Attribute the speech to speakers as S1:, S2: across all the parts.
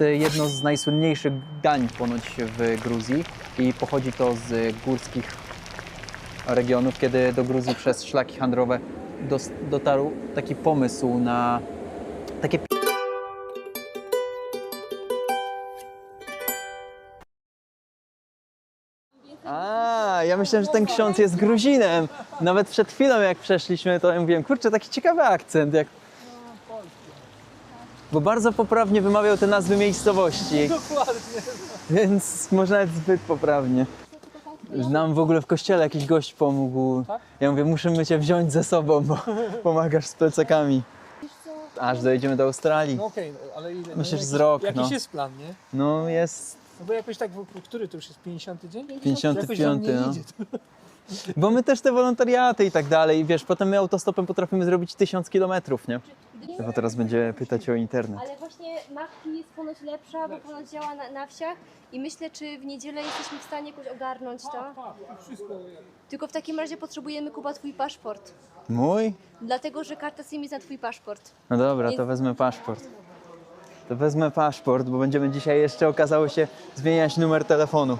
S1: Jedno z najsłynniejszych dań ponoć w Gruzji i pochodzi to z górskich regionów, kiedy do Gruzji przez szlaki handlowe dotarł taki pomysł na takie ja myślałem, że ten ksiądz jest Gruzinem. Nawet przed chwilą jak przeszliśmy, to ja mówiłem, kurczę, taki ciekawy akcent, jak... Bo bardzo poprawnie wymawiał te nazwy miejscowości.
S2: Dokładnie.
S1: Więc może nawet zbyt poprawnie. Nam w ogóle w kościele jakiś gość pomógł. Ja mówię, musimy cię wziąć ze sobą, bo pomagasz z plecakami. Aż dojedziemy do Australii.
S2: No okej, ale ile?
S1: Myślę, że
S2: jakiś,
S1: z rok,
S2: Jakiś
S1: no.
S2: jest plan, nie?
S1: No jest
S2: No bo jakoś tak, który to już jest 50 dzień?
S1: 55,
S2: Jakoś nie
S1: no.
S2: idzie.
S1: Bo my też te wolontariaty i tak dalej. I wiesz, potem my autostopem potrafimy zrobić 1000 kilometrów, nie? Bo teraz będzie pytać o internet.
S3: Ale właśnie Machki jest ponoć lepsza, bo ponoć działa na wsiach i myślę, czy w niedzielę jesteśmy w stanie jakoś ogarnąć to.
S2: Wszystko.
S3: Tylko w takim razie potrzebujemy, Kuba, twój paszport.
S1: Mój?
S3: Dlatego, że karta SIM jest na twój paszport.
S1: No dobra, to wezmę paszport. To wezmę paszport, bo będziemy dzisiaj jeszcze, okazało się, zmieniać numer telefonu.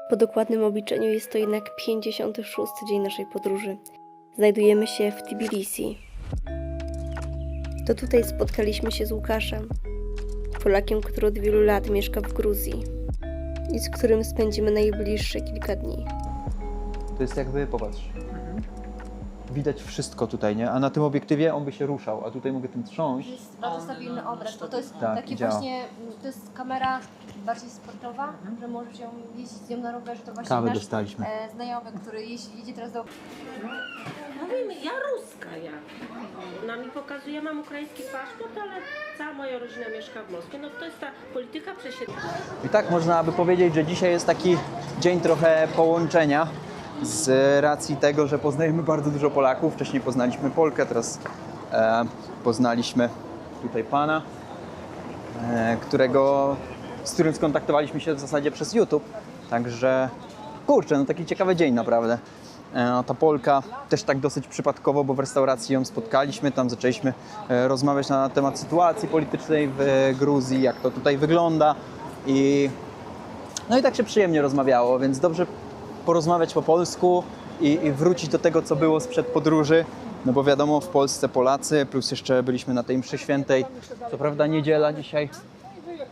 S4: Po dokładnym obliczeniu jest to jednak 56. dzień naszej podróży. Znajdujemy się w Tbilisi. To tutaj spotkaliśmy się z Łukaszem, Polakiem, który od wielu lat mieszka w Gruzji i z którym spędzimy najbliższe kilka dni.
S1: To jest jakby, popatrz, widać wszystko tutaj, nie? A na tym obiektywie on by się ruszał, a tutaj mogę tym trząść.
S3: To jest bardzo stabilny obraz, bo to jest
S1: Tak,
S3: taki
S1: działa.
S3: właśnie, to jest kamera bardziej sportowa, że możesz ją jeździć z nią na rowerze. To właśnie
S1: Kawę
S3: nasz
S1: dostaliśmy.
S3: znajomy, który jedzie teraz do...
S5: Mówimy, ja ruska ja. Ona mi pokazuje, mam ukraiński paszport, ale cała moja rodzina mieszka w Moskwie. No to jest ta polityka przesiedlenia.
S1: I tak można by powiedzieć, że dzisiaj jest taki dzień trochę połączenia z racji tego, że poznajemy bardzo dużo Polaków. Wcześniej poznaliśmy Polkę, teraz poznaliśmy tutaj pana, z którym skontaktowaliśmy się w zasadzie przez YouTube. Także kurczę, no taki ciekawy dzień naprawdę. Ta Polka też tak dosyć przypadkowo, bo w restauracji ją spotkaliśmy, tam zaczęliśmy rozmawiać na temat sytuacji politycznej w Gruzji, jak to tutaj wygląda no i tak się przyjemnie rozmawiało, więc dobrze porozmawiać po polsku i wrócić do tego, co było sprzed podróży, no bo wiadomo, w Polsce Polacy, plus jeszcze byliśmy na tej mszy świętej, co prawda niedziela dzisiaj,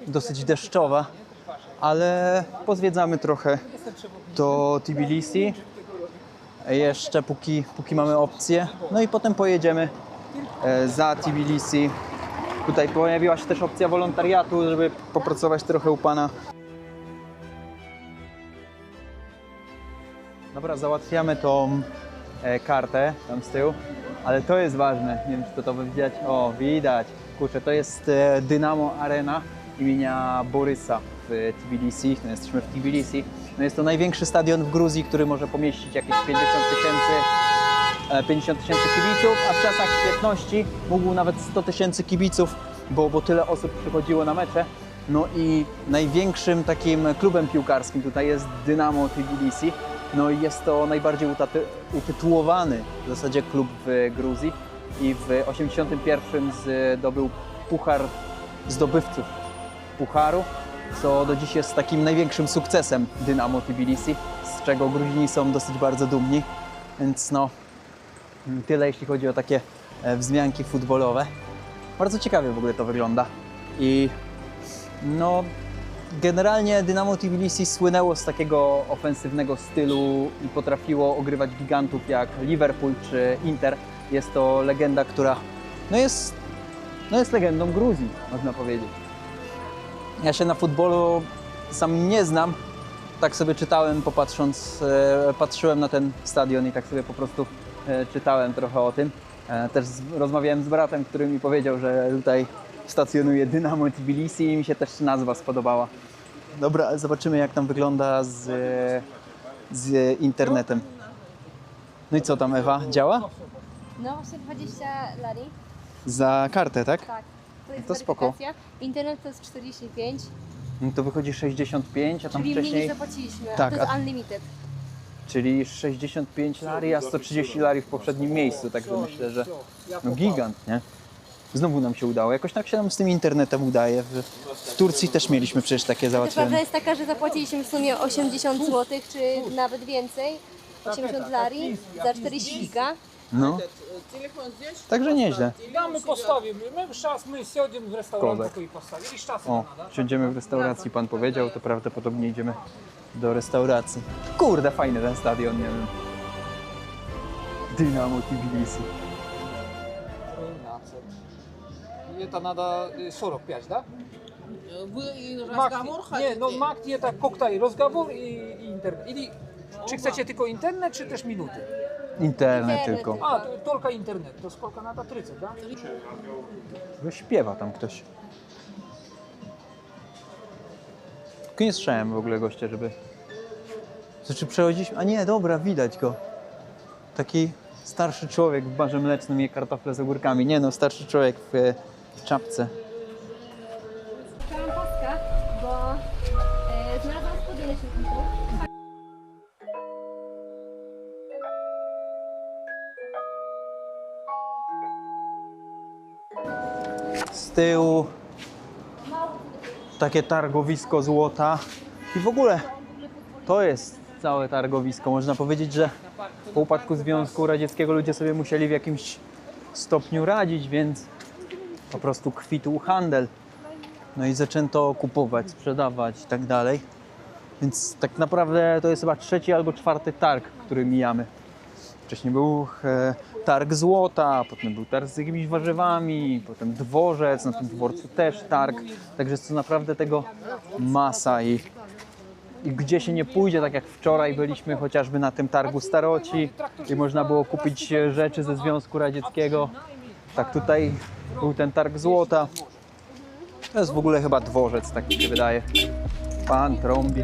S1: dosyć deszczowa, ale pozwiedzamy trochę do Tbilisi, jeszcze póki mamy opcję, no i potem pojedziemy za Tbilisi. Tutaj pojawiła się też opcja wolontariatu, żeby popracować trochę u pana. Dobra, załatwiamy tą kartę tam z tyłu, ale to jest ważne, nie wiem czy to widać, o widać, kurczę, to jest Dynamo Arena imienia Borysa w Tbilisi, no jesteśmy w Tbilisi. No jest to największy stadion w Gruzji, który może pomieścić jakieś 50 tysięcy kibiców, a w czasach świetności mógł nawet 100 tysięcy kibiców, bo tyle osób przychodziło na mecze. No i największym takim klubem piłkarskim tutaj jest Dynamo Tbilisi. No i jest to najbardziej utytułowany w zasadzie klub w Gruzji i w 1981 zdobył puchar zdobywców pucharu, co do dziś jest takim największym sukcesem Dynamo Tbilisi, z czego Gruzini są dosyć bardzo dumni. Więc no, tyle jeśli chodzi o takie wzmianki futbolowe. Bardzo ciekawie w ogóle to wygląda. I no, generalnie Dynamo Tbilisi słynęło z takiego ofensywnego stylu i potrafiło ogrywać gigantów jak Liverpool czy Inter. Jest to legenda, która jest legendą Gruzji, można powiedzieć. Ja się na futbolu sam nie znam, tak sobie czytałem, patrzyłem na ten stadion i tak sobie po prostu czytałem trochę o tym. Też rozmawiałem z bratem, który mi powiedział, że tutaj stacjonuje Dynamo Tbilisi i mi się też nazwa spodobała. Dobra, zobaczymy jak tam wygląda z internetem. No i co tam, Ewa, działa?
S3: No właśnie 20 lari.
S1: Za kartę, tak?
S3: Tak. To jest
S1: To spoko.
S3: weryfikacja. Internet to jest 45,
S1: No to wychodzi 65, a tam
S3: czyli mniej
S1: wcześniej...
S3: niż zapłaciliśmy,
S1: Tak,
S3: a to jest
S1: a-
S3: unlimited.
S1: Czyli 65 lari, a 130 lari w poprzednim miejscu, także myślę, że no gigant, nie? Znowu nam się udało. Jakoś tak się nam z tym internetem udaje. W Turcji też mieliśmy przecież takie
S3: Prawda
S1: załatwione.
S3: jest taka, że zapłaciliśmy w sumie 80 zł, czy nawet więcej, 80 lari za 40 giga.
S1: No. Także nieźle.
S2: Да, мы поставим. Сейчас мы сядем в ресторан
S1: Kozak.
S2: такой и поставим. Или сейчас
S1: O,
S2: надо, да?
S1: siądziemy w restauracji, pan powiedział, to prawdopodobnie idziemy do restauracji. Kurde, fajny ten stadion, nie wiem. Dynamo Tbilisi.
S2: 13. Это надо 45, да?
S6: Вы и
S2: Мак,
S6: разговор
S2: nie,
S6: хотите?
S2: no mak это koktajl, rozgawor i internet. Ili, czy chcecie tylko internet, czy też minuty?
S1: Internet
S3: Internet.
S1: tylko.
S2: A, tylko internet. To skолько надо? 30, да?
S1: Śpiewa tam ktoś. Tylko nie słyszałem w ogóle gościa, żeby... Znaczy przechodziliśmy... A nie, dobra, widać go. Taki starszy człowiek w barze mlecznym je kartofle z ogórkami. Nie no, starszy człowiek w czapce.
S3: Szukałam paska, bo znalazłam spodnie na śmietniku.
S1: Z tyłu takie targowisko złota. I w ogóle to jest całe targowisko. Można powiedzieć, że po upadku Związku Radzieckiego ludzie sobie musieli w jakimś stopniu radzić, więc po prostu kwitł handel. No i zaczęto kupować, sprzedawać i tak dalej. Więc tak naprawdę to jest chyba 3. albo 4. targ, który mijamy. Wcześniej był targ złota, potem był targ z jakimiś warzywami, potem dworzec, na tym dworcu też targ. Także jest to naprawdę tego masa i gdzie się nie pójdzie, tak jak wczoraj byliśmy chociażby na tym targu staroci i można było kupić rzeczy ze Związku Radzieckiego. Tak tutaj był ten targ złota. To jest w ogóle chyba dworzec, tak mi się wydaje. Pan trąbi.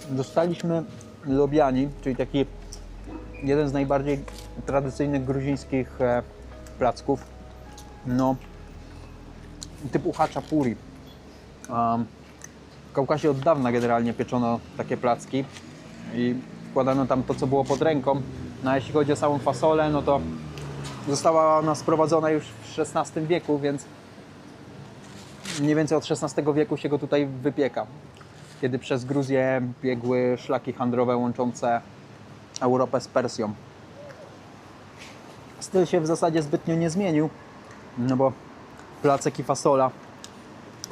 S1: Dostaliśmy lobiani, czyli taki jeden z najbardziej tradycyjnych gruzińskich placków. No, typu haczapuri. W Kaukazie od dawna generalnie pieczono takie placki i wkładano tam to, co było pod ręką. No a jeśli chodzi o samą fasolę, no to została ona sprowadzona już w XVI wieku, więc mniej więcej od XVI wieku się go tutaj wypieka. Kiedy przez Gruzję biegły szlaki handlowe łączące Europę z Persją. Styl się w zasadzie zbytnio nie zmienił, no bo placek i fasola,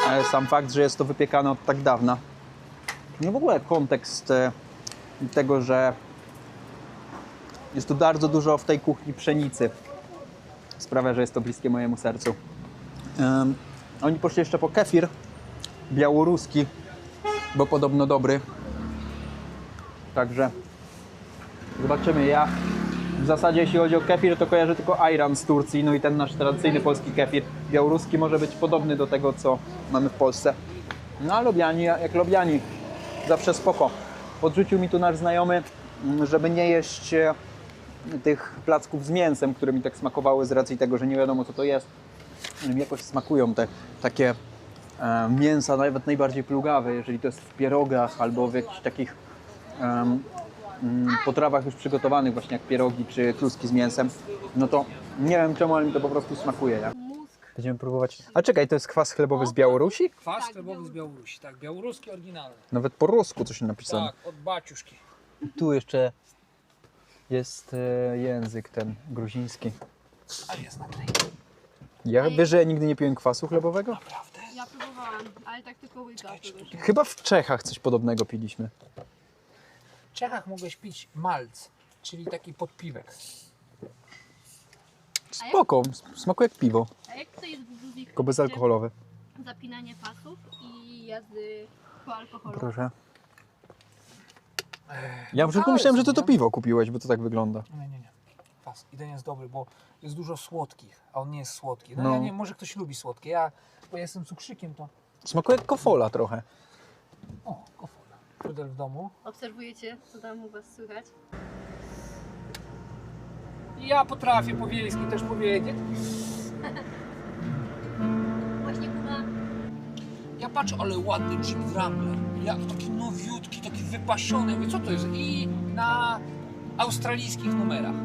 S1: ale sam fakt, że jest to wypiekane od tak dawna. No w ogóle kontekst tego, że jest tu bardzo dużo w tej kuchni pszenicy, sprawia, że jest to bliskie mojemu sercu. Oni poszli jeszcze po kefir białoruski, bo podobno dobry. Także zobaczymy. Ja w zasadzie jeśli chodzi o kefir, to kojarzę tylko ayran z Turcji, no i ten nasz tradycyjny polski kefir. Białoruski może być podobny do tego, co mamy w Polsce. No a lobiani, jak lobiani, zawsze spoko. Podrzucił mi tu nasz znajomy, żeby nie jeść tych placków z mięsem, które mi tak smakowały z racji tego, że nie wiadomo co to jest. Mi jakoś smakują te takie mięsa, nawet najbardziej plugawe, jeżeli to jest w pierogach albo w jakichś takich potrawach już przygotowanych, właśnie jak pierogi czy kluski z mięsem, no to nie wiem czemu, ale mi to po prostu smakuje. Nie? Będziemy próbować. A czekaj, to jest kwas chlebowy z Białorusi?
S2: Kwas chlebowy z Białorusi, tak, białoruski oryginalny.
S1: Nawet po rusku coś napisane.
S2: Tak, od baciuszki.
S1: Tu jeszcze jest język ten gruziński.
S2: A jest naklej.
S1: Ja wiesz, że ja nigdy nie piłem kwasu chlebowego?
S2: Naprawdę?
S3: Ja próbowałam, ale tak tylko łyka.
S1: Chyba w Czechach coś podobnego piliśmy.
S2: W Czechach mogłeś pić malc, czyli taki podpiwek.
S1: Spoko, smakuje jak piwo,
S3: A jak to jest w Gruzji?
S1: tylko bezalkoholowe.
S3: Zapinanie pasów i jazdy po alkoholu.
S1: Proszę. Ja w początku myślałem, że ty to piwo kupiłeś, bo to tak wygląda.
S2: Nie. Kwas. I ten jest dobry, bo jest dużo słodkich, a on nie jest słodki. No,
S1: No.
S2: ja nie, może ktoś lubi słodkie. Bo ja jestem cukrzykiem, to...
S1: Smakuje jak kofola trochę.
S2: O, Pudel w domu.
S3: Obserwujecie, co tam u Was słychać?
S2: Ja potrafię po wiejsku też powiedzieć.
S3: Właśnie Kuba.
S2: Ja patrzę, ale ładny Jeep Wrangler. Jak taki nowiutki, taki wypasiony. Mówię, co to jest? I na australijskich numerach.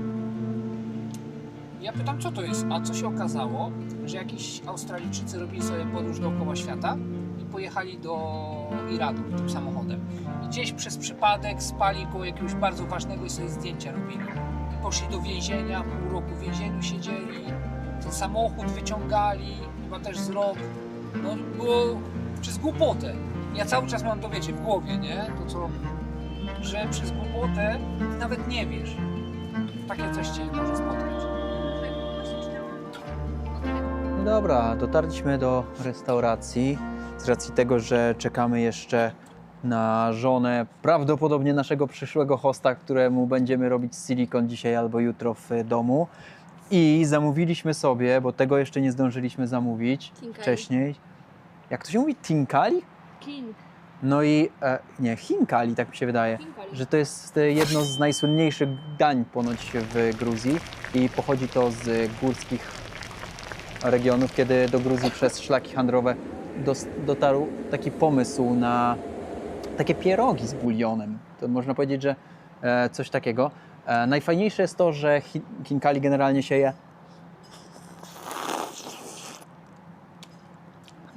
S2: Ja pytam, co to jest? A co się okazało, że jakiś Australijczycy robili sobie podróż dookoła świata i pojechali do Iranu tym samochodem. I gdzieś przez przypadek spali koło jakiegoś bardzo ważnego i sobie zdjęcia robili. I poszli do więzienia, pół roku w więzieniu siedzieli, ten samochód wyciągali, chyba też z rok. No było przez głupotę. Ja cały czas mam to, wiecie, w głowie, nie? To co, że przez głupotę nawet nie wiesz. Takie coś cię może spotkać.
S1: No dobra, dotarliśmy do restauracji z racji tego, że czekamy jeszcze na żonę prawdopodobnie naszego przyszłego hosta, któremu będziemy robić silikon dzisiaj albo jutro w domu. I zamówiliśmy sobie, bo tego jeszcze nie zdążyliśmy zamówić
S3: Tinkali.
S1: wcześniej. Jak to się mówi? Tinkali?
S3: King.
S1: No i nie, Chinkali, tak mi się wydaje.
S3: Tinkali.
S1: Że to jest jedno z najsłynniejszych dań ponoć w Gruzji i pochodzi to z górskich regionów, kiedy do Gruzji przez szlaki handlowe dotarł taki pomysł na takie pierogi z bulionem. To można powiedzieć, że coś takiego. Najfajniejsze jest to, że Chinkali generalnie się je,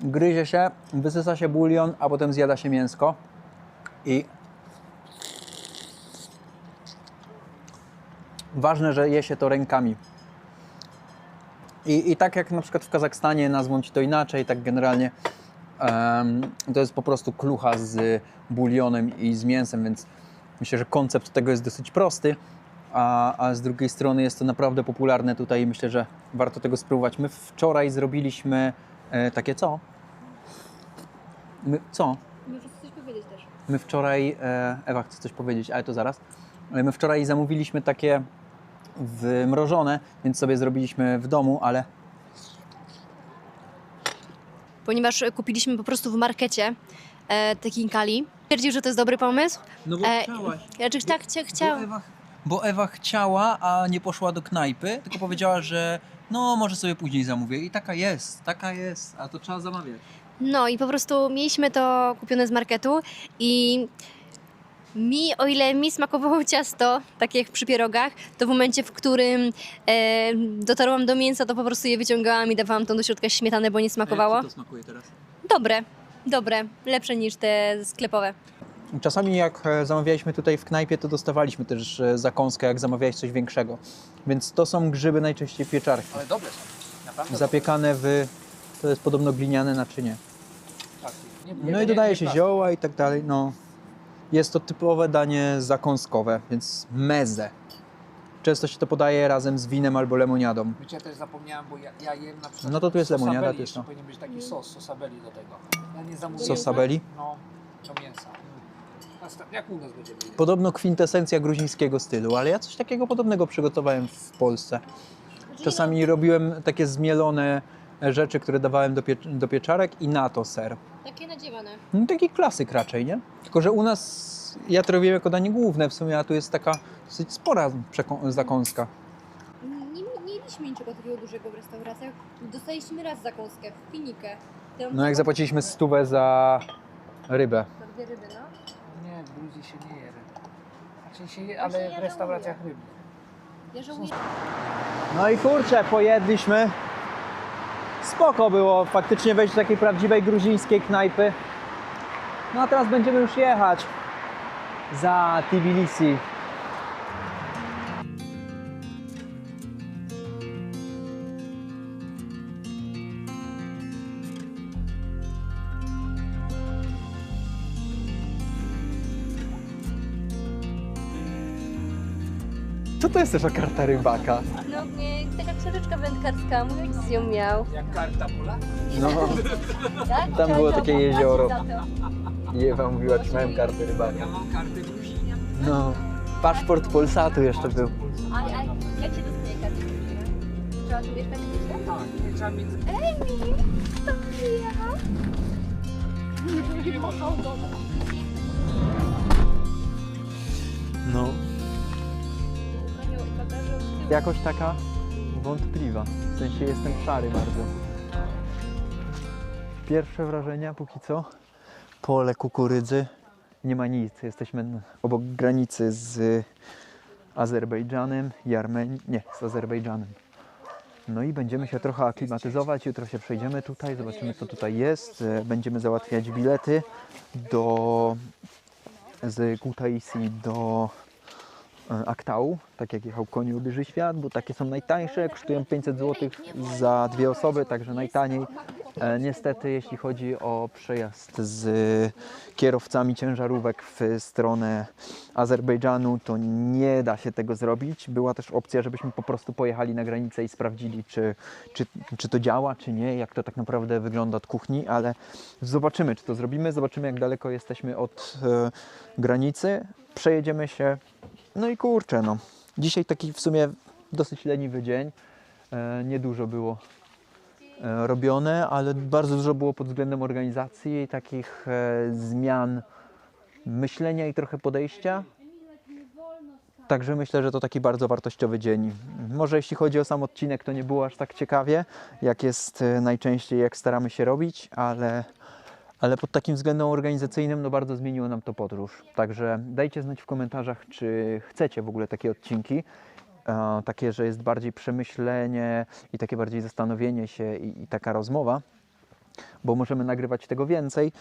S1: gryzie się, wysysa się bulion, a potem zjada się mięsko i ważne, że je się to rękami. I tak jak na przykład w Kazachstanie, nazwą ci to inaczej, tak generalnie to jest po prostu klucha z bulionem i z mięsem, więc myślę, że koncept tego jest dosyć prosty, a z drugiej strony jest to naprawdę popularne tutaj i myślę, że warto tego spróbować. My wczoraj zrobiliśmy takie co? Co?
S3: Możesz coś powiedzieć też.
S1: My wczoraj, Ewa chce coś powiedzieć, ale to zaraz. My wczoraj zamówiliśmy takie wmrożone, więc sobie zrobiliśmy w domu, ale
S3: Ponieważ kupiliśmy po prostu w markecie te Kinkali. Twierdził, że to jest dobry pomysł.
S1: no bo chciałaś.
S3: Ja tak chciałam.
S1: Bo Ewa chciała, a nie poszła do knajpy, tylko powiedziała, że no może sobie później zamówię. I taka jest, a to trzeba zamawiać.
S3: No i po prostu mieliśmy to kupione z marketu i o ile mi smakowało ciasto, takie jak przy pierogach, to w momencie, w którym dotarłam do mięsa, to po prostu je wyciągałam i dawałam to do środka śmietanę, bo nie smakowało.
S1: Jak ci to smakuje teraz?
S3: Dobre, lepsze niż te sklepowe.
S1: Czasami jak zamawialiśmy tutaj w knajpie, to dostawaliśmy też zakąskę, jak zamawiałeś coś większego. Więc to są grzyby najczęściej pieczarki.
S2: Ale dobre są. Naprawdę
S1: Zapiekane w, to jest podobno gliniane naczynie.
S2: dobre. Tak,
S1: No i dodaje się zioła i tak dalej. No. Jest to typowe danie zakąskowe, więc meze. Często się to podaje razem z winem albo lemoniadą.
S2: Wiecie, ja też zapomniałem, bo ja jem na przykład...
S1: No to tu jest
S2: sosabeli,
S1: lemoniada też,
S2: jeszcze
S1: no.
S2: powinien być taki sosabeli do tego. Ja nie zamówiłem.
S1: Sosabeli?
S2: No, do mięsa. Jak u nas będzie jeść?
S1: Podobno kwintesencja gruzińskiego stylu, ale ja coś takiego podobnego przygotowałem w Polsce. Czasami robiłem takie zmielone rzeczy, które dawałem do pieczarek i na to ser.
S3: Takie nadziewane.
S1: No, taki klasyk raczej, nie? Tylko że u nas, ja to robiłem jako danie główne w sumie, a tu jest taka dosyć spora zakąska.
S3: Nie jedliśmy niczego takiego dużego w restauracjach. Dostaliśmy raz zakąskę, finikę.
S1: No jak zapłaciliśmy 100 za rybę.
S3: Za 2 ryby, no.
S2: Nie, w Gruzji się nie je ryby. Znaczy się je,
S3: Właśnie
S2: ale
S3: ja
S2: w restauracjach ryby.
S3: Ja żałuję.
S1: No i kurczę, pojedliśmy. Spoko było faktycznie wejść do takiej prawdziwej gruzińskiej knajpy. No a teraz będziemy już jechać za Tbilisi. Co to jest też karta rybaka?
S3: No taka książeczka wędkarska, mówię, jak z nią miał.
S2: Jak karta pola?
S1: No,
S3: Tak?
S1: Tam było
S3: Chciałam
S1: takie
S3: zapłacić
S1: jezioro.
S3: za to.
S1: i Ewa mówiła, czy miałem kartę
S2: Ja
S1: rybaka.
S2: mam kartę Gruzji.
S1: No, paszport Polsatu jeszcze był.
S3: A jak się dostaje kartę? Trzeba tu mieszkać gdzieś?
S2: Tak, nie trzeba mieć...
S3: Emi, to ja.
S2: Nie ma
S1: jakoś taka wątpliwa. W sensie jestem szary bardzo. Pierwsze wrażenia póki co. Pole kukurydzy. Nie ma nic. Jesteśmy obok granicy z Azerbejdżanem i Armenią. Nie, z Azerbejdżanem. No i będziemy się trochę aklimatyzować. Jutro się przejdziemy tutaj, zobaczymy co tutaj jest. Będziemy załatwiać bilety z Kutaisi do Aktału, tak jak jechał Koń Ubieży Świat, bo takie są najtańsze, kosztują 500 zł za 2 osoby, także najtaniej. Niestety, jeśli chodzi o przejazd z kierowcami ciężarówek w stronę Azerbejdżanu, to nie da się tego zrobić. Była też opcja, żebyśmy po prostu pojechali na granicę i sprawdzili, czy to działa, czy nie, jak to tak naprawdę wygląda od kuchni, ale zobaczymy, czy to zrobimy, zobaczymy, jak daleko jesteśmy od granicy, przejedziemy się. No i kurczę, no. Dzisiaj taki w sumie dosyć leniwy dzień. Niedużo było robione, ale bardzo dużo było pod względem organizacji, takich zmian myślenia i trochę podejścia. Także myślę, że to taki bardzo wartościowy dzień. Może jeśli chodzi o sam odcinek, to nie było aż tak ciekawie, jak jest najczęściej, jak staramy się robić, ale pod takim względem organizacyjnym no bardzo zmieniło nam to podróż. Także dajcie znać w komentarzach, czy chcecie w ogóle takie odcinki, takie, że jest bardziej przemyślenie i takie bardziej zastanowienie się i taka rozmowa, bo możemy nagrywać tego więcej.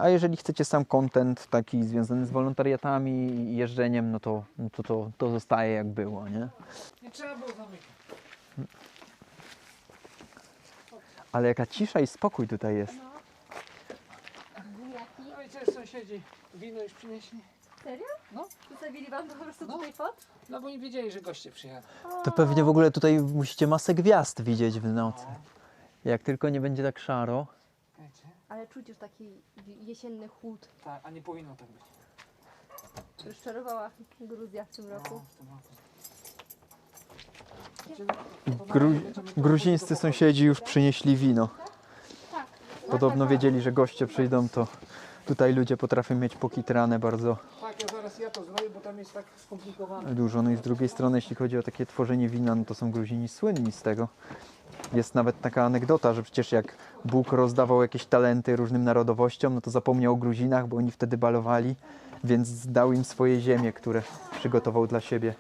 S1: A jeżeli chcecie sam content taki związany z wolontariatami i jeżdżeniem, no to zostaje jak było, nie?
S2: Nie trzeba było zamykać.
S1: Ale jaka cisza i spokój tutaj jest.
S2: No i też sąsiedzi wino już przynieśli.
S3: Serio?
S2: No.
S3: Zostawili wam po prostu
S2: No.
S3: tutaj pod?
S2: No bo nie wiedzieli, że goście przyjadą.
S1: To pewnie w ogóle tutaj musicie masę gwiazd widzieć w nocy. Jak tylko nie będzie tak szaro.
S2: Wiecie?
S3: Ale czuć już taki jesienny chłód.
S2: Tak, a nie powinno tak być.
S3: Rozczarowała Gruzja w tym roku.
S1: Gruzińscy sąsiedzi już przynieśli wino. Podobno wiedzieli, że goście przyjdą, to tutaj ludzie potrafią mieć pokitrane bardzo
S2: Tak, ja to zrobię, bo tam jest tak skomplikowane.
S1: dużo. No i z drugiej strony, jeśli chodzi o takie tworzenie wina, no to są Gruzini słynni z tego. Jest nawet taka anegdota, że przecież jak Bóg rozdawał jakieś talenty różnym narodowościom, no to zapomniał o Gruzinach, bo oni wtedy balowali, więc dał im swoje ziemie, które przygotował dla siebie.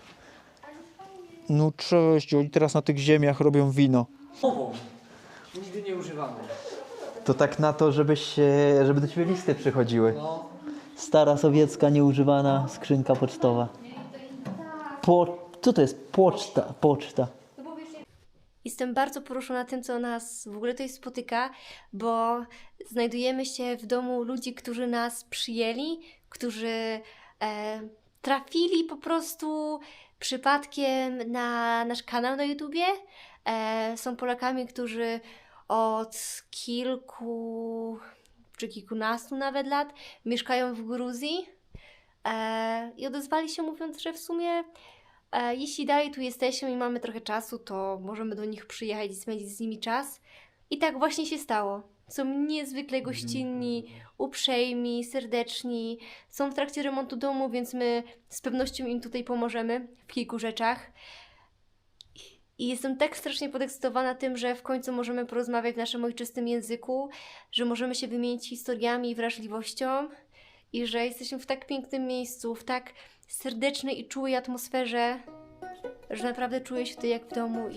S1: No cześć, oni teraz na tych ziemiach robią wino.
S2: Nową. Nigdy nie używamy.
S1: To tak na to, żeby do ciebie listy przychodziły.
S2: No.
S1: Stara sowiecka, nieużywana skrzynka pocztowa. Co to jest? Poczta.
S3: Jestem bardzo poruszona tym, co nas w ogóle tutaj spotyka, bo znajdujemy się w domu ludzi, którzy nas przyjęli, którzy trafili po prostu przypadkiem na nasz kanał na YouTubie. Są Polakami, którzy od kilku czy kilkunastu nawet lat mieszkają w Gruzji i odezwali się mówiąc, że w sumie jeśli dalej tu jesteśmy i mamy trochę czasu, to możemy do nich przyjechać i spędzić z nimi czas. I tak właśnie się stało. Są niezwykle gościnni, uprzejmi, serdeczni. Są w trakcie remontu domu, więc my z pewnością im tutaj pomożemy w kilku rzeczach. I jestem tak strasznie podekscytowana tym, że w końcu możemy porozmawiać w naszym ojczystym języku, że możemy się wymienić historiami i wrażliwością i że jesteśmy w tak pięknym miejscu, w tak serdecznej i czułej atmosferze, że naprawdę czuję się tutaj jak w domu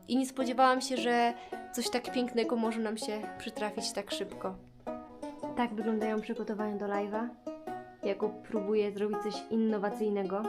S3: i nie spodziewałam się, że coś tak pięknego może nam się przytrafić tak szybko. Tak wyglądają przygotowania do live'a. Jakub próbuje zrobić coś innowacyjnego.